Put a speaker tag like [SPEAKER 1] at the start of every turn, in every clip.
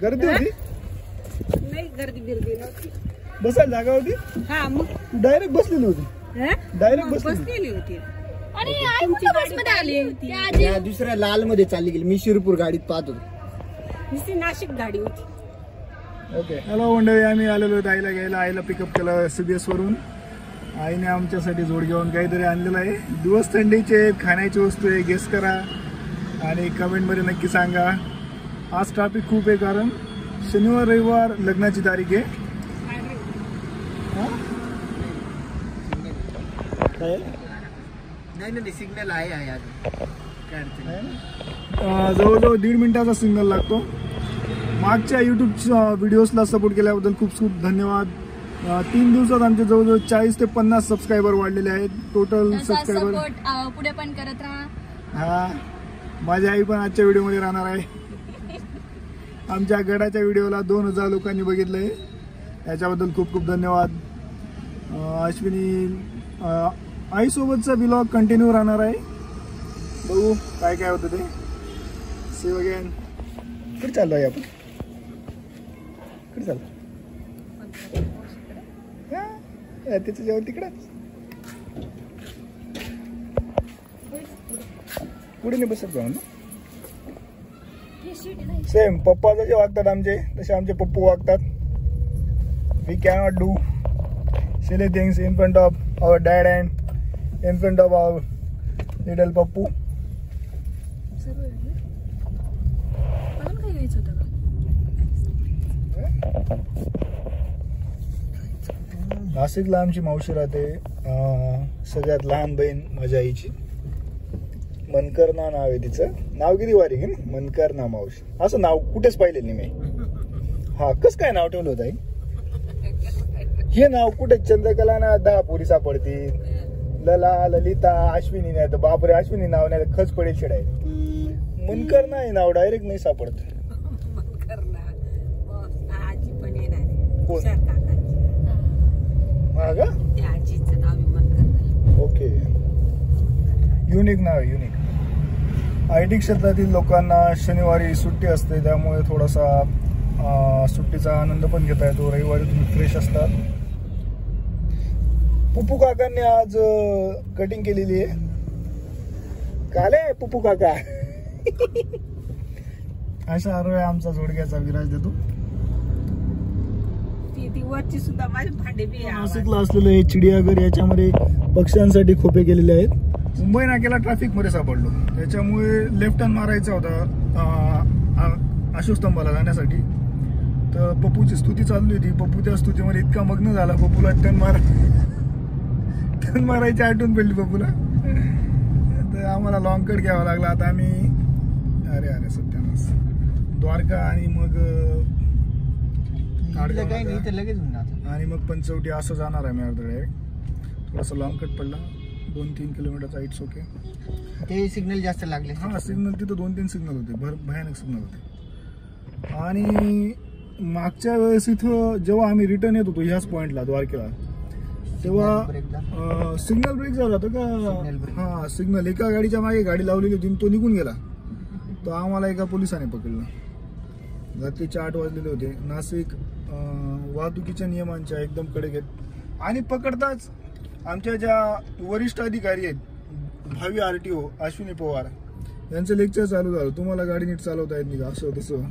[SPEAKER 1] गर्दी होती?
[SPEAKER 2] नाही गर्दी बिर्दी नव्हती.
[SPEAKER 1] बसायला जागा होती?
[SPEAKER 2] हा मग
[SPEAKER 1] तू डायरेक्ट बसलेली होती? डायरेक्ट
[SPEAKER 2] बसलेली होती.
[SPEAKER 3] आणि आई कुठे बसमध्ये आली होती?
[SPEAKER 4] या दुसऱ्या लाल मध्ये चालली गेली. मी शिरपूर गाडीत पाहत होतो.
[SPEAKER 2] नुसती नाशिक गाडी होती.
[SPEAKER 1] ओके. हॅलो मंडळी, आम्ही आलेलो आईला घ्यायला. आईला पिकअप केलं CBS वरून. आईने आमच्यासाठी जोड घेऊन काहीतरी आणलेलं आहे. दिवस थंडीचे, खाण्याची वस्तू आहे, गेस करा आणि कमेंटमध्ये नक्की सांगा. आज ट्रॅफिक खूप आहे कारण शनिवार रविवार लग्नाची तारीख आहे.
[SPEAKER 4] नाही सिग्नल आहे
[SPEAKER 1] जवळजवळ 1.5 मिनिटाचा सिग्नल लागतो. मागच्या यूट्यूब व्हिडिओजला सपोर्ट केल्याबद्दल खूप खूप धन्यवाद. 3 दिवसात आमचे जवळजवळ 40 ते 50 सबस्क्रायबर वाढलेले आहेत. टोटल सबस्क्रायबर
[SPEAKER 3] पुढे पण करत राहा.
[SPEAKER 1] हा, माझी आई पण आजच्या व्हिडिओमध्ये राहणार आहे. आमच्या गडाच्या व्हिडिओला 2000 लोकांनी बघितलंय, याच्याबद्दल खूप खूप धन्यवाद. अश्विनी आईसोबतचा व्लॉग कंटिन्यू राहणार आहे. बघू काय काय होतं ते. See you again. कुठे चाललो आहे आपण? कुठे चाललो? त्याचं जेवण तिकडं पुढे नाही बसत जाऊन. सेम पप्पा जसे वागतात आमचे, तसे आमचे पप्पू वागतात. We cannot do silly things in front of our dad and in front of our little Pappu. नाशिकला आमची मावशी राहते. सगळ्यात लहान बहीण माझ्या आईची. मनकर्णा नाव आहे तिचं. नाव किती वारी की मनकर्णा मावशी. असं नाव कुठेच पाहिलेलं नाही मी. हा, कस काय नाव ठेवलं होतं आई? हे नाव कुठे चंद्रकला ना 10 पोरी सापडतील. लला, ललिता, अश्विनी नाही तर बापरे अश्विनी नाव नाही तर खच पडेल शेड आहे. मनकर्णा हे नाव डायरेक्ट नाही सापडत. ओके, युनिक नाव आहे, युनिक. IT क्षेत्रातील लोकांना शनिवारी सुट्टी असते, त्यामुळे थोडासा सुट्टीचा आनंद पण घेता येतो. रविवारी तुम्ही फ्रेश असतात. पुप्पू काकांनी आज कटिंग केलेली आहे. काले पुप्पू काका. अशा आरोग्य आमचा जोडग्याचा विराज देतो.
[SPEAKER 2] सुद्धा माझे भांडे बी
[SPEAKER 1] नाशिकला असलेलं हे चिडियाघर, याच्यामध्ये पक्ष्यांसाठी खोपे केलेले आहेत. मुंबई नाक्याला ट्रॅफिक मध्ये सापडलो, त्याच्यामुळे लेफ्ट टर्न मारायचा होता अशोकस्तंभाला जाण्यासाठी. तर पप्पूची स्तुती चालली होती. पप्पू त्या स्तुतीमध्ये इतका मग्न झाला, पप्पूला टर्न मारायची आठवण पडली पप्पूला. तर आम्हाला लॉंग कट घ्यावा लागला. आता आम्ही अरे सत्यानाश द्वारका आणि मग आणि मग पंचवटी असं जाणार आहे. मी अर्धा डायरेक्ट थोडासा लॉंग कट पडला, 2-3 किलोमीटरचा. It's okay.
[SPEAKER 4] ते सिग्नल जास्त लागले.
[SPEAKER 1] हा, सिग्नल तिथं 2-3 सिग्नल होते, भयानक सिग्नल होते. आणि मागच्या वेळेस इथं जेव्हा आम्ही रिटर्न येत होतो ह्याच पॉइंटला द्वारकेला, तेव्हा सिग्नल ब्रेक झाला होता का? हा, सिग्नल. एका गाडीच्या मागे गाडी लावलेली होती, तो निघून गेला. तो आम्हाला एका पोलिसाने पकडला. रात्रीचे 8 वाजलेले होते. नाशिक वाहतुकीच्या नियमांच्या एकदम कडक आहेत. आणि पकडताच आमच्या ज्या वरिष्ठ अधिकारी आहेत, भावी RTO अश्विनी पवार, यांचं लेक्चर चालू झालं. तुम्हाला गाडी नीट चालवता येत नाही का, असं तसं.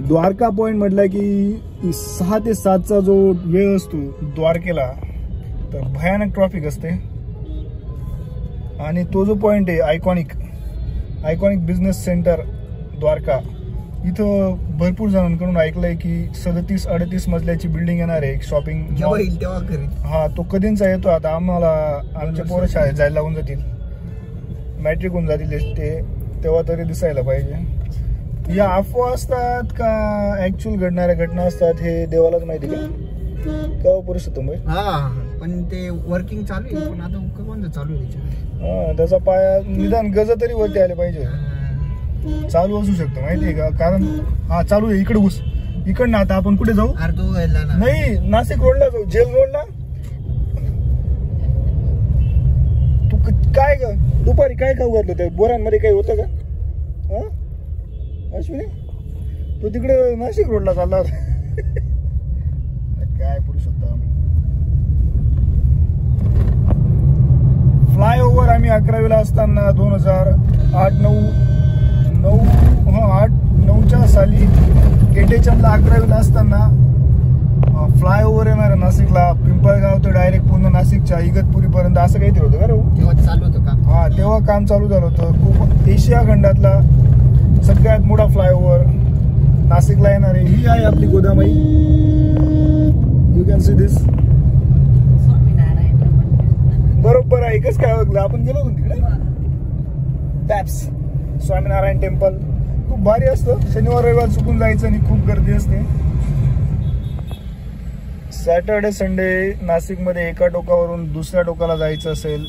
[SPEAKER 1] द्वारका पॉइंट म्हटलं की 6 ते 7चा जो वेळ असतो द्वारकेला, तर भयानक ट्रॅफिक असते. आणि तो जो पॉइंट आहे आयकॉनिक बिझनेस सेंटर द्वारका, इथं भरपूर जणांकडून ऐकलंय की 37-38 मजल्याची बिल्डिंग येणार आहे, शॉपिंग. हा, तो कधीचा येतो. आता आम्हाला आमच्या पोरं शाळेत जायला लागून जातील, मॅट्रिक होऊन जातील ते, तेव्हा तरी दिसायला पाहिजे. या अफवा असतात का ऍक्च्युअल घडणाऱ्या घटना असतात हे देवालाच माहिती का पुरुषोत्तम भाई.
[SPEAKER 4] पण ते वर्किंग चालू आहे. पण आता कोणतं चालू आहे
[SPEAKER 1] त्याचा पाया निदान गज तरी वरती आले पाहिजे. चालू असू शकतं माहितीये का, कारण हा चालू आहे. इकडे घुस, इकडनं. आता आपण कुठे जाऊ? नाही, नाशिक रोडला जाऊ, जेल रोडला. तू काय ग दुपारी काय खाऊ घातलं त्या बोरांमध्ये काही होतं का? हा अश्विनी, तो तिकडे नाशिक रोडला चालला होता. काय बोलू शकतो आम्ही. फ्लायओव्हर आम्ही 11वीला असताना 2008-9च्या साली केटेचंदला 11वीला असताना फ्लायओव्हर येणार नाशिकला, पिंपळगाव ते डायरेक्ट पूर्ण नाशिकच्या इगतपुरी पर्यंत असं काहीतरी होतं का रे?
[SPEAKER 4] तेव्हा चालू होतं काम.
[SPEAKER 1] हा, तेव्हा काम चालू झालं होतं. खूप एशिया खंडातला सगळ्यात मोठा फ्लायओव्हर नाशिकला येणार आहे. ही आहे आपली गोदामाई. You can see this. बरोबर आहे. एकच काय ओळखलं आपण, गेलो होतो तिकडे. टॅप्स स्वामीनारायण टेम्पल खूप भारी असतं. शनिवार रविवार चुकून जायचं आणि खूप गर्दी असते. सॅटर्डे संडे नाशिकमध्ये एका टोकावरून दुसऱ्या टोकाला जायचं असेल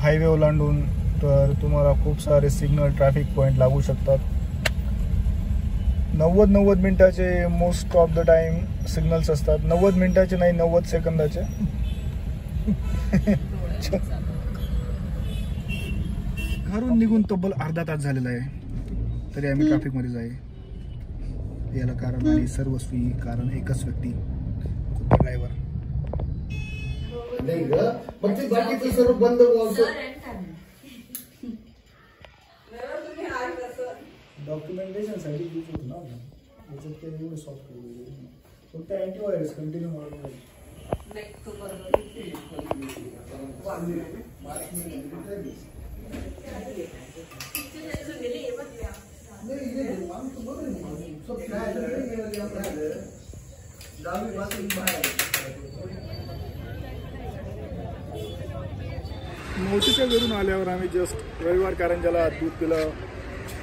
[SPEAKER 1] हायवे ओलांडून तर तुम्हाला खूप सारे सिग्नल ट्रॅफिक पॉइंट लागू शकतात. 90 मिनिटाचे most of the time signals असतात. 90 मिनिटाचे नाही, 90 सेकंदाचे. घरून निघून तब्बल अर्धा तास झालेला आहे तरी आम्ही ट्रॅफिक मध्ये जाई. याला कारण आणि सर्वस्वी कारण एकच व्यक्ती, ड्रायव्हर.
[SPEAKER 4] मग ते बाकीचं सर्व बंद
[SPEAKER 1] डॉक्युमेंटेशन साठी यूज होतो ना त्याच्यात काही एवढं सॉफ्टवेअर फक्त अँटीव्हायरस कंटिन्यू मारून. मोठीच्या घरून आल्यावर आम्ही जस्ट रविवार कारंजाला दूध पिलं.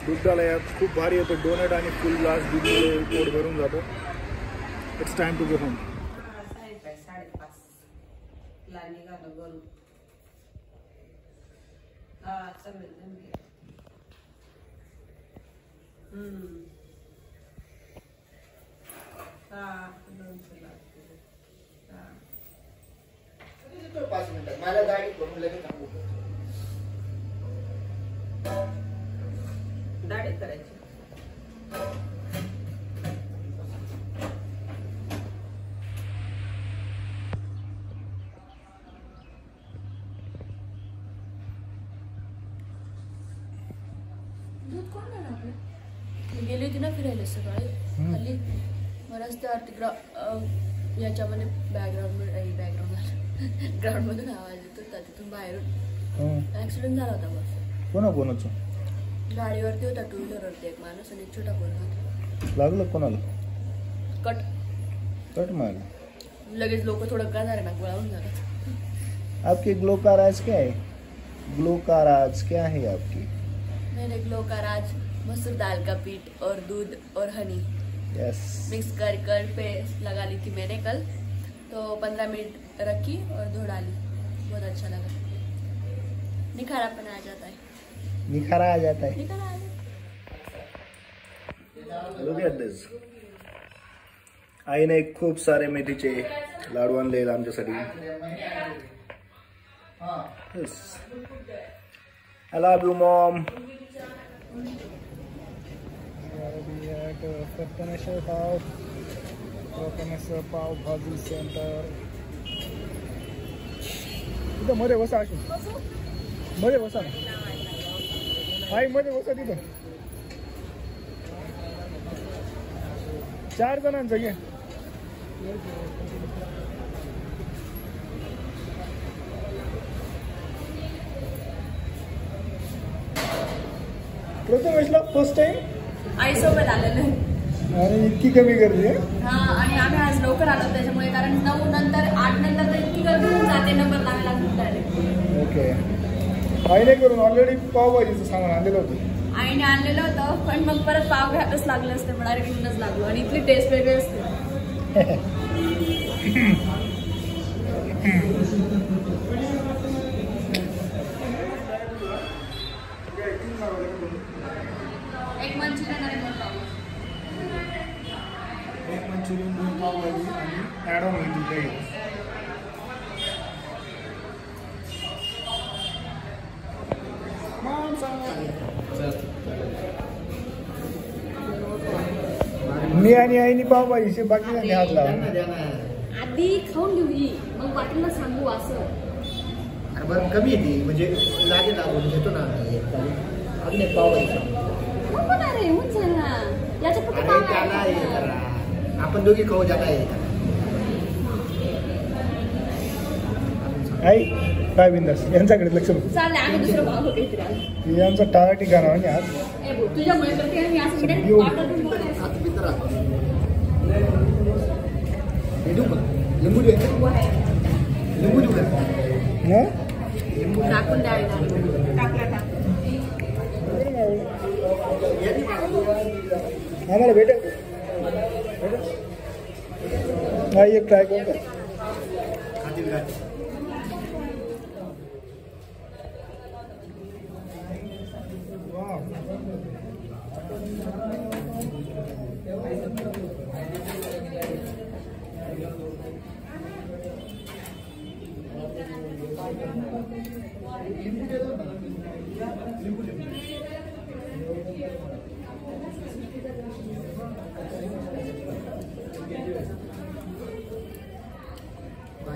[SPEAKER 1] दुग्धालयात खूप भारी येतं. डोनट आणि फुल ग्लास दूध पोट भरून जातं. It's time to go home.
[SPEAKER 4] मला गाडी करून लगेच
[SPEAKER 2] दाढी करायची.
[SPEAKER 3] दूध कोण देणार आपलं? गेली होती ना फिरायला सकाळी खाली रस्त्यावर तिकडं याच्यामध्ये ग्राउंड मधून आवाज येत होता. तिथून बाहेरून ऍक्सिडेंट झाला होता. बस
[SPEAKER 1] कोणाचं?
[SPEAKER 3] गाडीवरती होता, 2 व्हीलरवरती एक माणूस आणि एक छोटा पोरगा होता.
[SPEAKER 1] लागलं कोणाला?
[SPEAKER 3] कट
[SPEAKER 1] मारलं.
[SPEAKER 3] लगेच लोक थोडं का झालं ना गोळावून झालं.
[SPEAKER 1] आपकी ग्लोकाराज क्या है? ग्लोकाराज क्या है आपकी?
[SPEAKER 3] मैंने ग्लोकाराज मसूर दाल का पीठ और दूध और हनी मिक्स कर पेस्ट लगा ली थी मैंने कल. तो 15 मिनट रखी और धो डाली. बहुत अच्छा लगा. निखारापन आ जाता है.
[SPEAKER 1] निखारा आ जाता है.
[SPEAKER 3] निखारा आ जाता है.
[SPEAKER 1] Look at this. आईने खूप सारे मेथीचे लाडू आणले आमच्यासाठी. Yes. I love you, Mom. पाव भाजी सेंटर. तिथं मध्ये बसा. मध्ये बसा ना. आई मध्ये बसा तिथं. 4 जणांचं घे. प्रथमेशला फर्स्ट टाइम
[SPEAKER 3] आईसोबत आलेलं आहे.
[SPEAKER 1] आणि इतकी कमी गर्दी आहे.
[SPEAKER 3] हा, आणि आम्ही आज लवकर आलो त्याच्यामुळे, कारण 9 नंतर 8 नंतर तर इतकी गर्दी होऊन जाते. नंबर लावायला डायरेक्ट.
[SPEAKER 1] ओके. आईने करून ऑलरेडी पावभाजीचं सामान आणलेलं होतं.
[SPEAKER 3] आईने आणलेलं होतं, पण मग परत पाव घ्यायलाच लागलं असतं. मग डायरेक्ट इथूनच लागलो. आणि इथली टेस्ट वेगळी असते. एक मंचुरियन आणि 2 पाव.
[SPEAKER 1] एक मंचुरियन 2 पावभाजी आणि ॲड ऑन होईल तुमच्या. मी आणि आईनी पावभाजीचे बाकी नाही हात लावा.
[SPEAKER 4] द्या ना.
[SPEAKER 3] आधी खाऊन घेऊ ही, मग बाकीला सांगू असं.
[SPEAKER 4] अरे बरं कमी येते म्हणजे लागेल अजून घेतो ना अजून एक पावभाजी.
[SPEAKER 3] नको ना रे, होऊन जाईल ना. याच्या फक्त
[SPEAKER 4] अरे
[SPEAKER 3] पाव
[SPEAKER 4] त्याला
[SPEAKER 3] आहे.
[SPEAKER 4] हे करा. आपण दोघी खाऊ ज्याला हे
[SPEAKER 1] आई काय बिंदास यांच्याकडे लक्ष बघ.
[SPEAKER 3] चाललंय, आम्ही दुसरं पाव काहीतरी आणू.
[SPEAKER 1] हे आमचा टाळा ठिकाणा म्हणजे आज
[SPEAKER 3] ए भाऊ, तुझ्यामुळे करते मी असं
[SPEAKER 1] सगळी
[SPEAKER 3] इकडे
[SPEAKER 1] एवढी.
[SPEAKER 3] पावडर घेऊन बघायचं.
[SPEAKER 4] आता मित्र हे देऊ का लिंबू देऊ का? लिंबू देऊ का?
[SPEAKER 1] हा?
[SPEAKER 4] लिंबू
[SPEAKER 3] टाकून द्यायला.
[SPEAKER 2] टाकला.
[SPEAKER 1] आम्हाला भेटेल हा एक ट्राय करून का?
[SPEAKER 4] खातील का?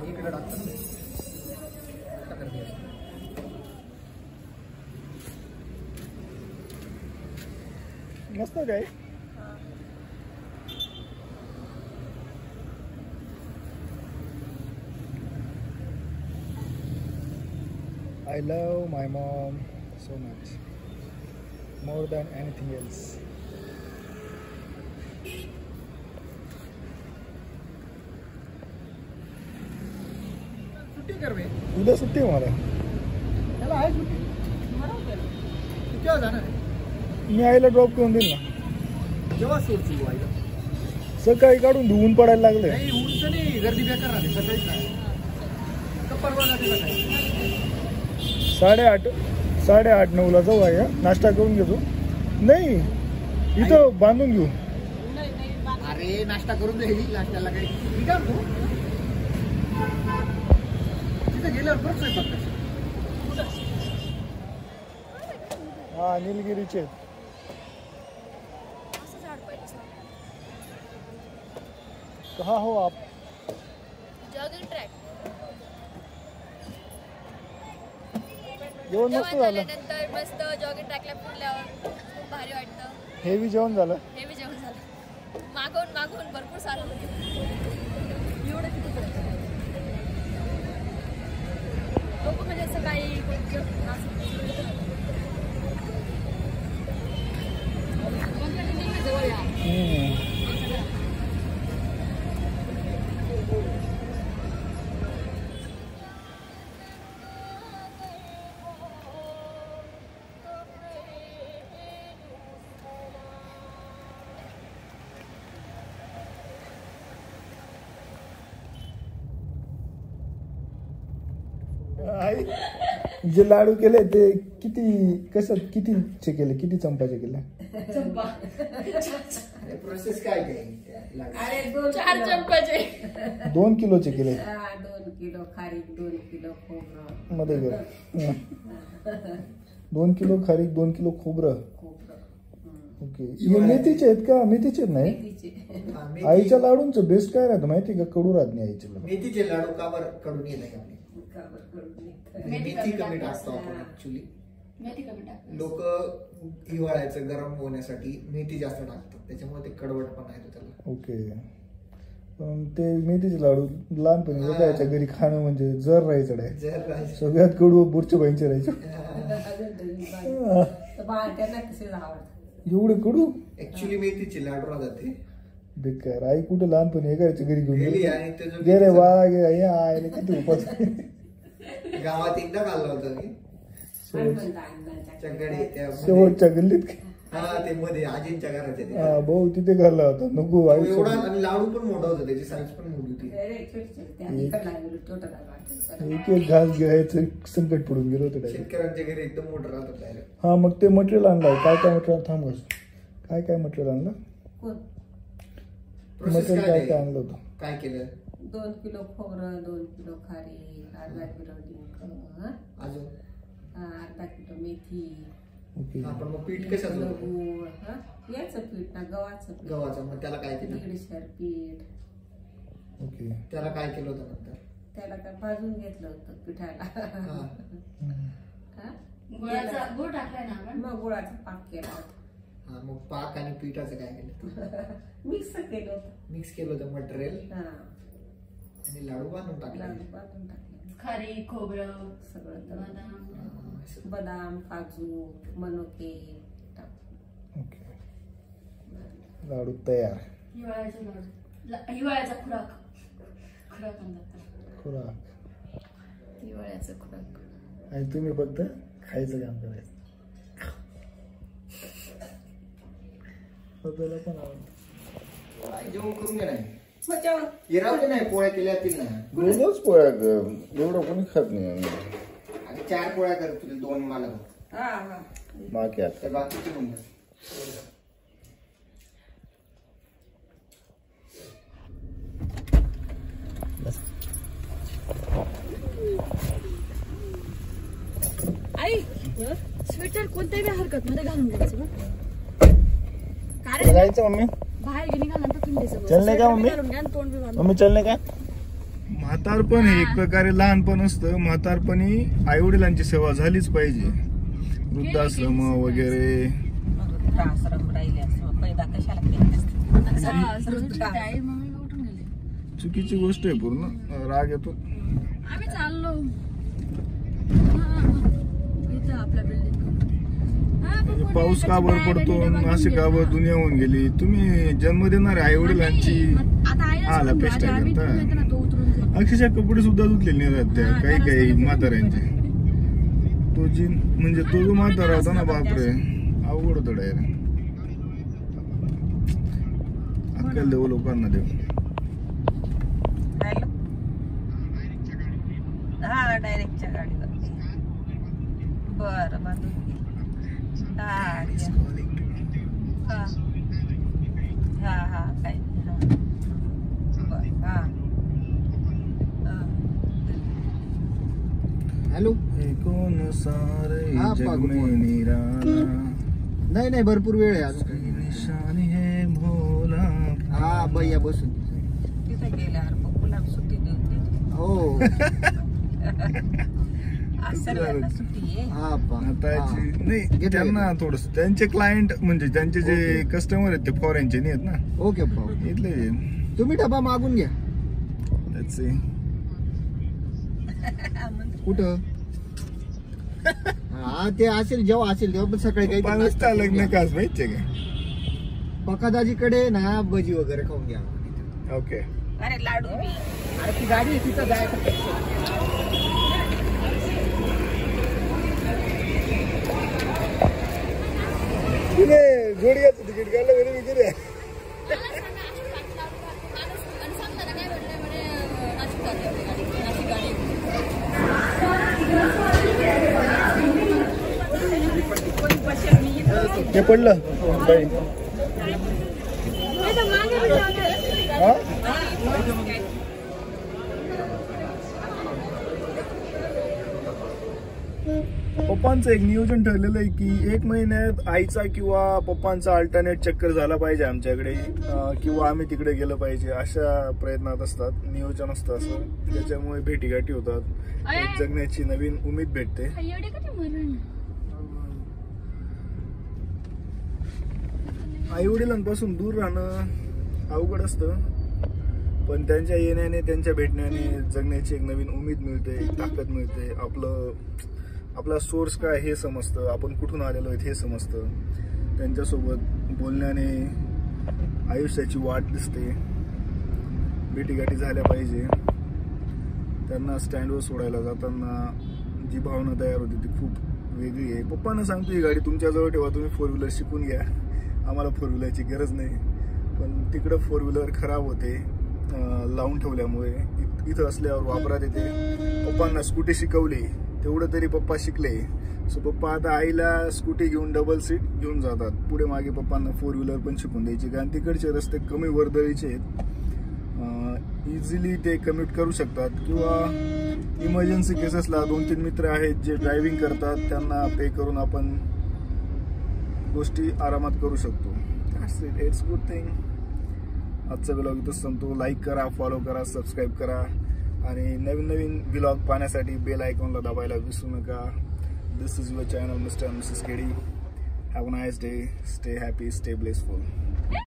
[SPEAKER 4] इकडे टाकतो
[SPEAKER 1] मस्त काय I love my mom so much, more than anything else.
[SPEAKER 4] सुट्टी कर बे
[SPEAKER 1] उद्या सुट्टी आहे मला.
[SPEAKER 4] त्याला आहे सुट्टी तू केव्हा जाणार आहे?
[SPEAKER 1] मी आईला ड्रॉप करून देईल ना.
[SPEAKER 4] केव्हा सोडची तू आईला?
[SPEAKER 1] सकाळी काढून धुवून पडायला लागले.
[SPEAKER 4] नाही उंच नाही गर्दी बेकार राहते सकाळीच नाही का परवा जाते सकाळी
[SPEAKER 1] 8:30-9ला जाऊ आहे. नाश्ता करून घेतो. नाही इथं बांधून घेऊ.
[SPEAKER 4] अरे नाश्ता करून जाईल नाश्त्याला काही मी काय म्हणतो तिथं गेल्यावर परत स्वयंपाक करशील.
[SPEAKER 1] हा निलगिरीचे आहेत.
[SPEAKER 3] असं झाड पाहिजे.
[SPEAKER 1] कहाँ हो आप?
[SPEAKER 3] Jogging track.
[SPEAKER 1] जेवण मस्त झालं.
[SPEAKER 3] नंतर मस्त जॉगिंग ट्रॅकला फिरल्यावर खूप भारी वाटतं.
[SPEAKER 1] हेवी जेवण झालं.
[SPEAKER 3] हेवी जेवण झालं. मागून भरपूर सारं एवढं किती लोक म्हणजे असं काही जवळ या.
[SPEAKER 1] आई जे लाडू केले ते कितीचे केले? किती चंपाचे केले?
[SPEAKER 3] चंपा
[SPEAKER 4] प्रोसेस काय काय
[SPEAKER 3] 4 चंपाचे
[SPEAKER 1] 2 किलोचे केले
[SPEAKER 2] 2 किलो खारीक 2 किलो खोबरं
[SPEAKER 1] मध्ये गेलं. 2 किलो खारीक 2 किलो खोबरं. ओके. हे मेथीचे आहेत का? मेथीचे नाही. आईच्या लाडूंचं बेस्ट काय राहतं माहिती का? कडू राहत नाही आईच्या लाडू.
[SPEAKER 4] मेथीचे लाडू का बरं कडून येत नाही आपले? मेथी कमी टाकतो आपण ऍक्च्युली.
[SPEAKER 3] मेथी कमी टाक.
[SPEAKER 4] लोक हिवाळ्याचं गरम होण्यासाठी मेथी जास्त टाकतात त्याच्यामुळे ते कडवटपणा येतो त्याला.
[SPEAKER 1] ओके. पण ते मेथीचे लाडू लहानपणी बघायच्या घरी खाणं म्हणजे जर राहायचं नाही.
[SPEAKER 4] जर राहायचं.
[SPEAKER 1] सगळ्यात कडू बुरच्या बाईंचे राहायचे.
[SPEAKER 2] त्यांना कसे आवडतात
[SPEAKER 1] एवढे कडू.
[SPEAKER 4] ऍक्च्युली मेथीचे लाडू राहतात ते
[SPEAKER 1] बेकार. आई कुठे लहानपणी एकाच्या घरी घेऊन
[SPEAKER 4] गेली आणि ते जो
[SPEAKER 1] गेले बाळा गे आईला किती उपास.
[SPEAKER 4] गावात एकदा खाल्लं होतं मी चकडे त्या
[SPEAKER 1] शेवटच्या गल्लीत.
[SPEAKER 4] हा ते मध्ये आजींच्या घराच्या ते.
[SPEAKER 1] हा भाऊ तिथे घालला होता. नको आई
[SPEAKER 4] एवढा आणि लाडू पण मोठा होता त्याची साईज पण मोठी होती.
[SPEAKER 1] एक एक घास घ्यायचं संकट पडून गेलं होतं डायरेक्ट.
[SPEAKER 4] शेतकऱ्यांच्या घरी एकदम मोठं राहतात डायरेक्ट.
[SPEAKER 1] हा मग ते मटेरियल आणलं. काय मटेरियल? थांब घास. काय मटेरियल आणलं?
[SPEAKER 4] प्रोसेस
[SPEAKER 1] मटेरियल
[SPEAKER 4] काय
[SPEAKER 1] काय आणलं होतं?
[SPEAKER 4] काय केलं?
[SPEAKER 2] 2 किलो खोबरं 2 किलो खारीक 1/2 किलो डिंक
[SPEAKER 4] अजून
[SPEAKER 2] 1/2 किलो मेथी
[SPEAKER 1] ओके.
[SPEAKER 4] आपण मग पीठ कशाचं होतं?
[SPEAKER 2] गूळ याचं पीठ ना, गव्हाचं पीठ.
[SPEAKER 4] गव्हाचं. मग त्याला काय केलं?
[SPEAKER 2] दीडशेर पीठ.
[SPEAKER 1] ओके.
[SPEAKER 4] त्याला काय केलं होतं नंतर?
[SPEAKER 2] त्याला काय भाजून घेतलं होतं पिठाला.
[SPEAKER 4] हा.
[SPEAKER 2] हा?
[SPEAKER 3] गुळाचा गुळ टाकलाय ना आपण.
[SPEAKER 2] मग गुळाचा पाक केला होता.
[SPEAKER 4] हा, मग पाक आणि पिठाचं काय केलं?
[SPEAKER 2] मिक्स केलं होतं.
[SPEAKER 4] मिक्स केलं होतं मटेरियल
[SPEAKER 2] हा,
[SPEAKER 4] आणि लाडू बांधून टाकले.
[SPEAKER 2] लाडू बांधून टाकले.
[SPEAKER 3] खारी खोबरं
[SPEAKER 2] सगळं तर
[SPEAKER 3] बदाम.
[SPEAKER 2] बदाम, काजू, मनुके टाकून.
[SPEAKER 1] ओके. लाडू तयार.
[SPEAKER 3] हिवाळ्याचे लाडू. हिवाळ्याचा खुराक. खुराक म्हणतात.
[SPEAKER 1] खुराक.
[SPEAKER 2] हिवाळ्याचं खुराक.
[SPEAKER 1] आणि तुम्ही फक्त खायचं काम करायचं. स्वतःला पण आवडतं.
[SPEAKER 4] जेवण करून घे नाही.
[SPEAKER 2] मग जेवण
[SPEAKER 4] हिरावले नाही, पोळ्या केल्या असतील ना.
[SPEAKER 1] रोजच पोळ्या एवढं कोणी खात नाही आम्ही.
[SPEAKER 4] आणि 4 पोळ्या कर, तुला 2 मला.
[SPEAKER 2] हा हा.
[SPEAKER 1] बाकी आता
[SPEAKER 4] तर बाकीचे म्हणून
[SPEAKER 3] आई स्वेटर कोणत्याही हरकत मध्ये घालून घ्यायचं ना.
[SPEAKER 1] कुठं जायचं मम्मी?
[SPEAKER 3] बाहेर निघाल्यानंतर थंडीचं
[SPEAKER 1] चलणे का मम्मी?
[SPEAKER 3] घालून घ्या आणि तोंड बी बांधून.
[SPEAKER 1] मम्मी चलणे का? म्हातारपण हे एक प्रकारे लहानपण असतं. म्हातारपणी आई वडिलांची सेवा झालीच पाहिजे. वृद्धाश्रम वगैरे.
[SPEAKER 2] आश्रम राहिले असं पैदा कशाला केली असते.
[SPEAKER 3] हा, सगळीची आई मम्मी उठून गेले.
[SPEAKER 1] चुकीची गोष्ट आहे पूर्ण. राग येतो.
[SPEAKER 3] आम्ही चाललो इथं आपल्या बिल्डिंग.
[SPEAKER 1] पाऊस का बर पडतो, अशी का बर दुनिया होऊन गेली. तुम्ही जन्म देणारे आई वडिलांची आला पेस्ट करता. अक्षरशः कपडे सुद्धा धुतलेले नाही राहत त्या काही काही म्हाताऱ्यांचे. तो जी म्हणजे तो जो म्हातारा होता ना, बापरे अवघड होतं डायरेक्ट. अक्कल देऊ लोकांना देऊ.
[SPEAKER 2] हा, डायरेक्टच्या गाडीवर. बरं बांधून हा हा हा काय हा.
[SPEAKER 4] हॅलो.
[SPEAKER 1] कोण सारे
[SPEAKER 4] हा,
[SPEAKER 1] जग
[SPEAKER 4] पागल
[SPEAKER 1] में
[SPEAKER 4] बोल.
[SPEAKER 1] निराला.
[SPEAKER 4] नाही भरपूर वेळ आहे अजून काही.
[SPEAKER 1] निशानी है भोला.
[SPEAKER 4] हा भैया बसून.
[SPEAKER 2] तिथे गेल्यावर पप्पूला सुट्टी देऊन
[SPEAKER 4] हो.
[SPEAKER 2] सर्वांना सुट्टी आहे.
[SPEAKER 4] हा पा.
[SPEAKER 1] आताची नाही
[SPEAKER 4] घेतलं.
[SPEAKER 1] त्यांना थोडस त्यांचे क्लायंट म्हणजे त्यांचे जे कस्टमर आहेत ते फॉरेनचे नाही आहेत ना,
[SPEAKER 4] ओके पाऊ.
[SPEAKER 1] इथले.
[SPEAKER 4] तुम्ही डबा मागून घ्या.
[SPEAKER 1] Let's see.
[SPEAKER 4] कुठं? हा, ते असेल जेव्हा असेल तेव्हा. पण सकाळी काही
[SPEAKER 1] पालसचा लग्न कास माहितीये का?
[SPEAKER 4] पकादाजीकडे ना भजी वगैरे खाऊन घ्या.
[SPEAKER 1] ओके.
[SPEAKER 2] अरे लाडू
[SPEAKER 4] अरे ती गाडी तिथं जायचं.
[SPEAKER 1] तिने जोडीचं तिकीट काढलं म्हणे मी किती. हे पडलं बाई. हा? पप्पांचं एक नियोजन ठरलेलं आहे की 1 महिन्यात आईचा किंवा पप्पांचा अल्टरनेट चक्कर झाला पाहिजे आमच्याकडे, किंवा आम्ही तिकडे गेलं पाहिजे. अशा प्रयत्नात असतात, नियोजन असतं असं. त्याच्यामुळे भेटीगाठी होतात, एक जगण्याची नवीन उमेद भेटते. आई वडिलांपासून दूर राहणं अवघड असतं, पण त्यांच्या येण्याने त्यांच्या भेटण्याने जगण्याची एक नवीन उमेद मिळते, एक ताकद मिळते. आपला सोर्स काय हे समजतं, आपण कुठून आलेलो आहेत हे समजतं. त्यांच्यासोबत बोलण्याने आयुष्याची वाट दिसते. भेटीगाठी झाल्या पाहिजे. त्यांना स्टँडवर सोडायला जाताना जी भावना तयार होती ती खूप वेगळी आहे. पप्पांना सांगतो ही गाडी तुमच्याजवळ ठेवा, तुम्ही 4 व्हीलर शिकून घ्या. आम्हाला 4 व्हीलरची गरज नाही. पण तिकडं 4 व्हीलर खराब होते लावून ठेवल्यामुळे. इथं असल्यावर वापरात येते. पप्पांना स्कूटी शिकवली तेवढं तरी पप्पा शिकले. सो पप्पा आता आईला स्कूटी घेऊन डबल सीट घेऊन जातात. पुढे मागे पप्पांना 4 व्हीलर पण शिकून द्यायची, कारण तिकडचे रस्ते कमी वर्दळीचे आहेत. इझिली ते कम्यूट करू शकतात. किंवा इमर्जन्सी केसेसला 2-3 मित्र आहेत जे ड्रायव्हिंग करतात, त्यांना पे करून आपण गोष्टी आरामात करू शकतो. It's good thing. आजचा व्लॉग इथंच संपतो. लाईक करा, फॉलो करा, सबस्क्राईब करा आणि नवीन नवीन व्लॉग पाहण्यासाठी बेल आयकॉनला दाबायला विसरू नका. This is your channel mister and Mrs. KD. Have a nice day. Stay happy, stay blissful.